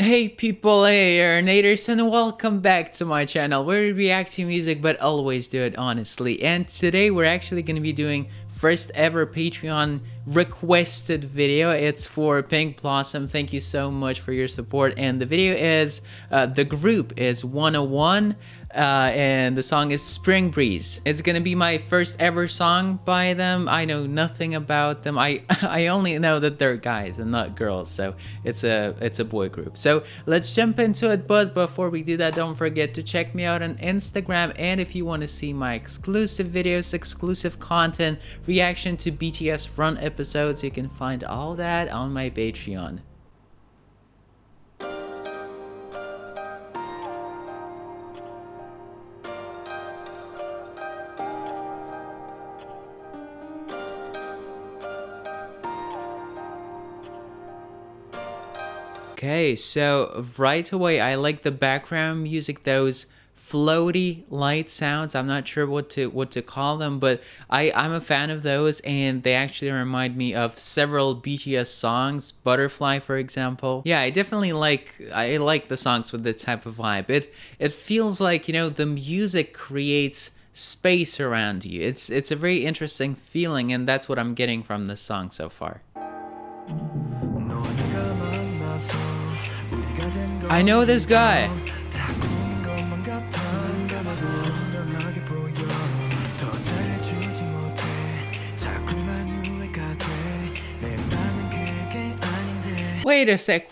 Hey people, hey Naters, and welcome back to my channel where we react to music but always do it honestly. And today we're actually going to be doing first ever Patreon requested video. It's for Pink Blossom. Thank you so much for your support. And the video is, the group is 101. And the song is Spring Breeze. It's gonna be my first ever song by them. I know nothing about them. I only know that they're guys and not girls, so it's a boy group. So let's jump into it, but before we do that, don't forget to check me out on Instagram, and if you want to see my exclusive videos, exclusive content, reaction to BTS run episodes, you can find all that on my Patreon. Okay, so right away I like the background music, those floaty light sounds. I'm not sure what to call them, but I'm a fan of those, and they actually remind me of several BTS songs, Butterfly for example. Yeah, I definitely like the songs with this type of vibe. It feels like, you know, the music creates space around you. It's a very interesting feeling, and that's what I'm getting from this song so far. I know this guy. Wait a sec.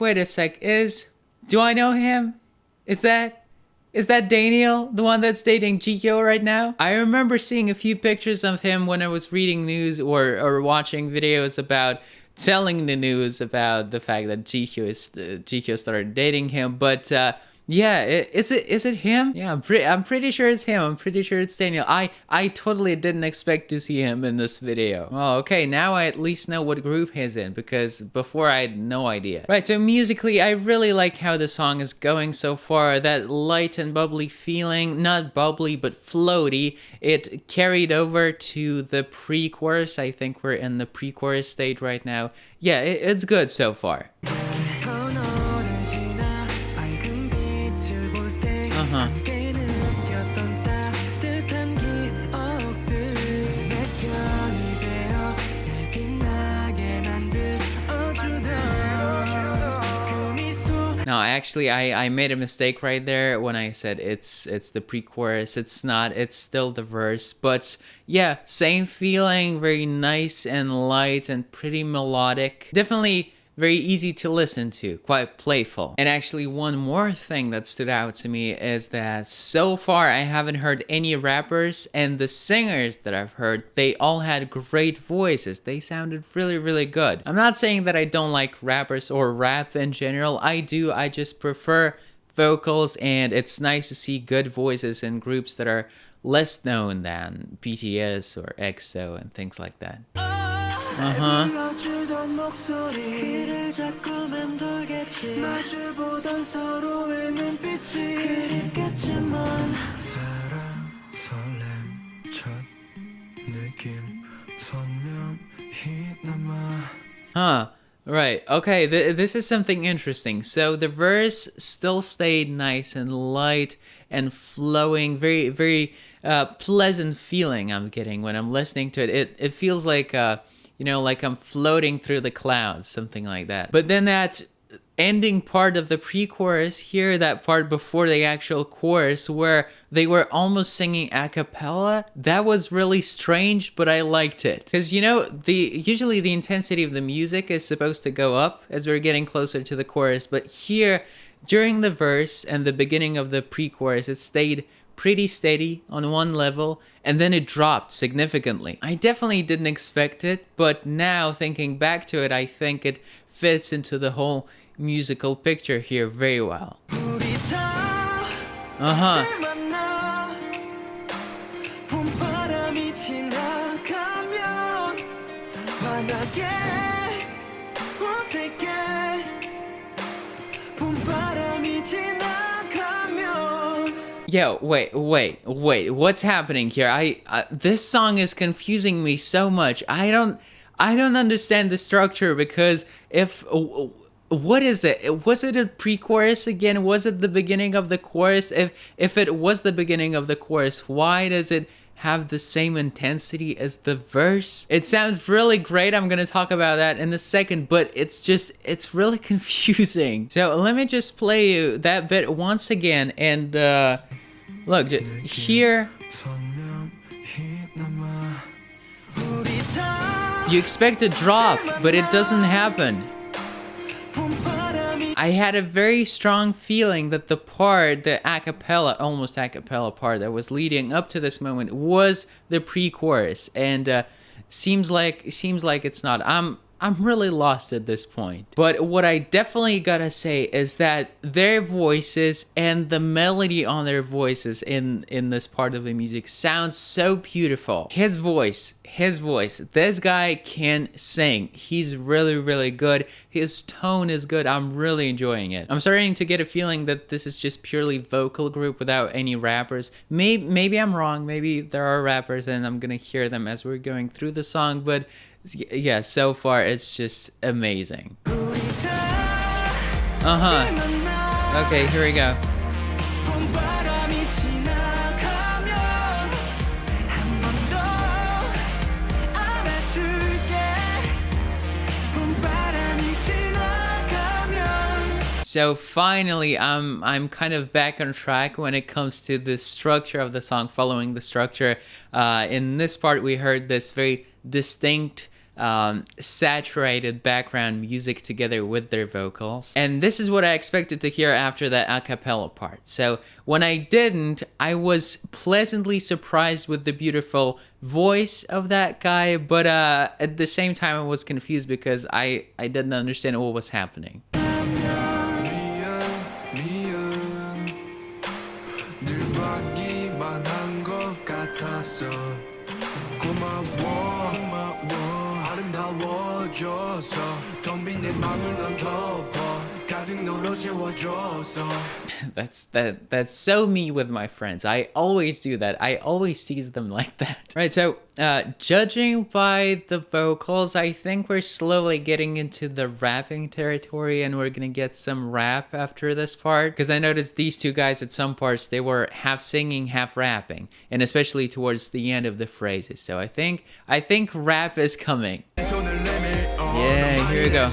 Do I know him? Is that Daniel, the one that's dating Jihyo right now? I remember seeing a few pictures of him when I was reading news or watching videos about telling the news about the fact that Jihyo started dating him, but yeah, is it him? Yeah, I'm pretty sure it's him. I'm pretty sure it's Daniel. I totally didn't expect to see him in this video. Oh, okay, now I at least know what group he's in, because before I had no idea. Right, so musically, I really like how the song is going so far. That light and bubbly feeling, not bubbly but floaty, it carried over to the pre-chorus. I think we're in the pre-chorus stage right now. Yeah, it's good so far. No, actually, I made a mistake right there when I said it's the pre-chorus. It's not, it's still the verse. But yeah, same feeling, very nice and light and pretty melodic. Definitely very easy to listen to, quite playful. And actually, one more thing that stood out to me is that so far I haven't heard any rappers, and the singers that I've heard, they all had great voices. They sounded really, really good. I'm not saying that I don't like rappers or rap in general. I do, I just prefer vocals, and it's nice to see good voices in groups that are less known than BTS or EXO and things like that. Right, okay, this is something interesting. So the verse still stayed nice and light and flowing, very, very pleasant feeling I'm getting when I'm listening to it. It feels like, you know, like I'm floating through the clouds, something like that. But then that ending part of the pre-chorus here, that part before the actual chorus where they were almost singing a cappella, that was really strange, but I liked it. Because, you know, usually the intensity of the music is supposed to go up as we're getting closer to the chorus, but here, during the verse and the beginning of the pre-chorus, it stayed pretty steady on one level, and then it dropped significantly. I definitely didn't expect it, but now thinking back to it, I think it fits into the whole musical picture here very well. Yo, wait, what's happening here? This song is confusing me so much. I don't understand the structure, because if what is it? Was it a pre-chorus again? Was it the beginning of the chorus? If it was the beginning of the chorus, why does it have the same intensity as the verse? It sounds really great. I'm gonna talk about that in a second, but it's really confusing. So let me just play you that bit once again, and look, here you expect a drop, but it doesn't happen. I had a very strong feeling that the part, the almost a cappella part that was leading up to this moment was the pre-chorus, and seems like it's not. I'm really lost at this point. But what I definitely gotta say is that their voices and the melody on their voices in this part of the music sounds so beautiful. His voice, this guy can sing. He's really, really good. His tone is good. I'm really enjoying it. I'm starting to get a feeling that this is just purely vocal group without any rappers. Maybe I'm wrong. Maybe there are rappers and I'm gonna hear them as we're going through the song, but yeah, so far it's just amazing. Okay, here we go. So finally, I'm kind of back on track when it comes to the structure of the song, following the structure. In this part, we heard this very distinct, saturated background music together with their vocals. And this is what I expected to hear after that a cappella part. So when I didn't, I was pleasantly surprised with the beautiful voice of that guy, but at the same time I was confused because I didn't understand what was happening. That's so me with my friends. I always do that. I always tease them like that. Right, so judging by the vocals, I think we're slowly getting into the rapping territory, and we're gonna get some rap after this part, because I noticed these two guys at some parts, they were half singing, half rapping, and especially towards the end of the phrases. So I think rap is coming. Yeah, here we go.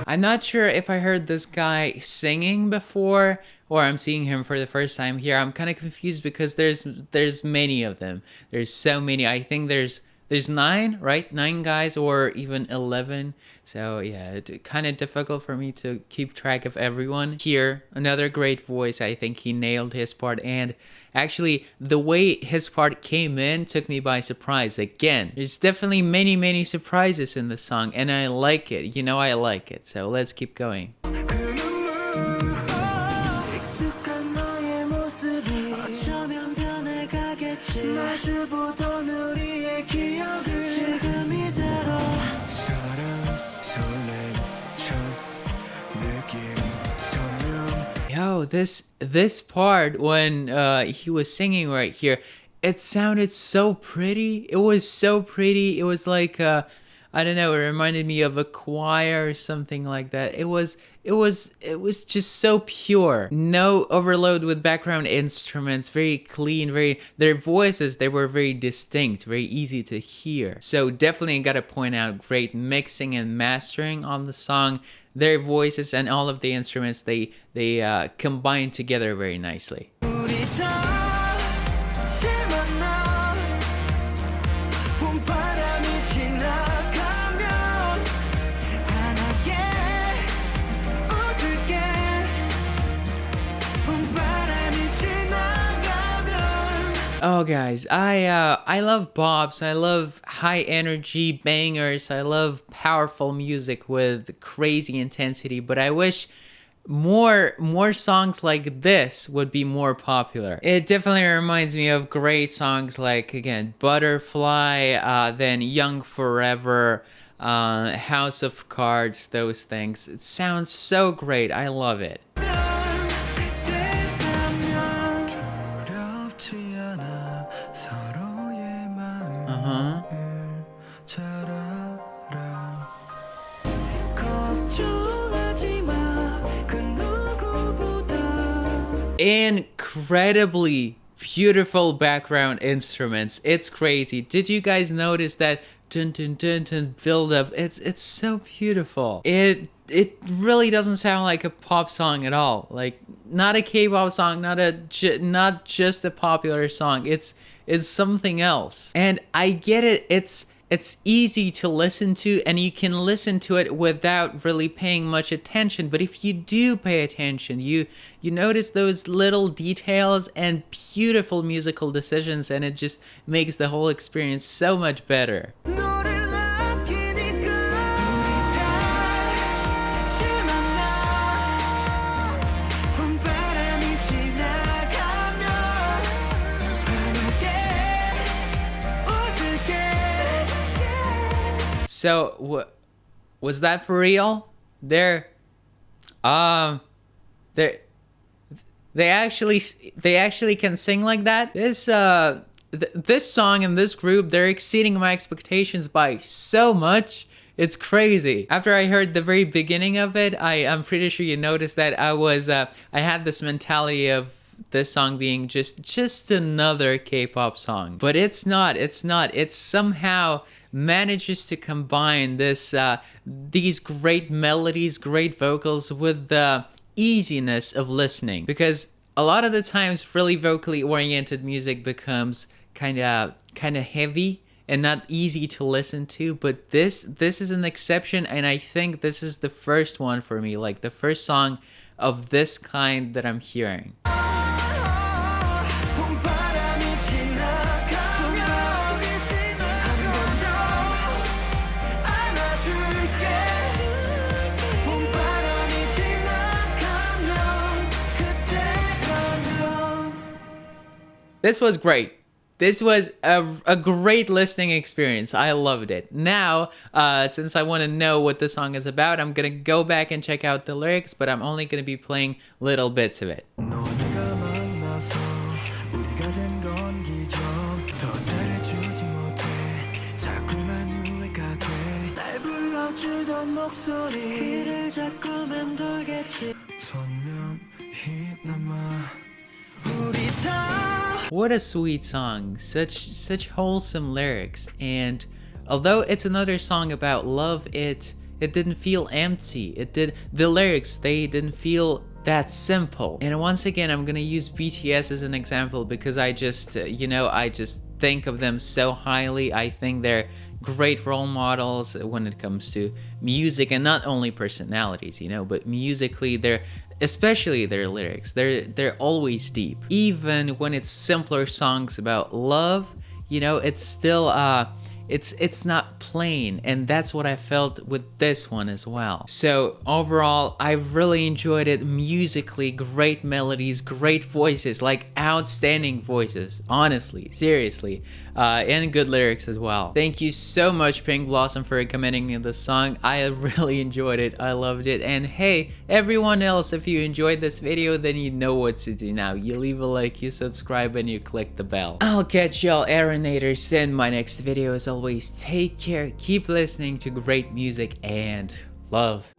I'm not sure if I heard this guy singing before or I'm seeing him for the first time here. I'm kind of confused because there's many of them. There's so many. I think there's 9, right? 9 guys, or even 11. So yeah, it's kind of difficult for me to keep track of everyone. Here, another great voice. I think he nailed his part, and actually the way his part came in took me by surprise again. There's definitely many surprises in the song, and I like it. You know, I like it. So let's keep going. Yo, this part when he was singing right here, it sounded so pretty. It was so pretty. It was like I don't know, it reminded me of a choir or something like that. It was just so pure. No overload with background instruments, very clean, their voices, they were very distinct, very easy to hear. So definitely gotta point out great mixing and mastering on the song. Their voices and all of the instruments, they combine together very nicely. Oh guys, I love bops, I love high energy bangers, I love powerful music with crazy intensity, but I wish more songs like this would be more popular. It definitely reminds me of great songs like, again, Butterfly, then Young Forever, House of Cards, those things. It sounds so great. I love it. Incredibly beautiful background instruments. It's crazy. Did you guys notice that dun dun dun dun build up? It's so beautiful. It really doesn't sound like a pop song at all. Like, not a K-pop song, not just a popular song. It's something else. And I get it. It's easy to listen to, and you can listen to it without really paying much attention. But if you do pay attention, you notice those little details and beautiful musical decisions, and it just makes the whole experience so much better. So, was that for real? They actually can sing like that. This song and this group, they're exceeding my expectations by so much. It's crazy. After I heard the very beginning of it, I'm pretty sure you noticed that I had this mentality of this song being just another K-pop song. But it's not. It somehow manages to combine these great melodies, great vocals with the easiness of listening. Because a lot of the times really vocally oriented music becomes kind of heavy and not easy to listen to, but this is an exception, and I think this is the first one for me, like the first song of this kind that I'm hearing. This was great. This was a great listening experience. I loved it. Now, since I want to know what the song is about, I'm going to go back and check out the lyrics, but I'm only going to be playing little bits of it. What a sweet song, such wholesome lyrics, and although it's another song about love, it didn't feel empty. The lyrics, they didn't feel that simple. And once again, I'm gonna use BTS as an example because I just think of them so highly. I think they're great role models when it comes to music, and not only personalities, but musically especially their lyrics, they're always deep. Even when it's simpler songs about love, it's still it's not plain, and that's what I felt with this one as well. So overall, I've really enjoyed it. Musically, great melodies, great voices, like outstanding voices, honestly, seriously, and good lyrics as well. Thank you so much, Pink Blossom, for recommending me this song. I really enjoyed it. I loved it. And hey, everyone else, if you enjoyed this video, then you know what to do now. You leave a like, you subscribe, and you click the bell. I'll catch y'all Aaronators in my next video. As always, take care, keep listening to great music, and love.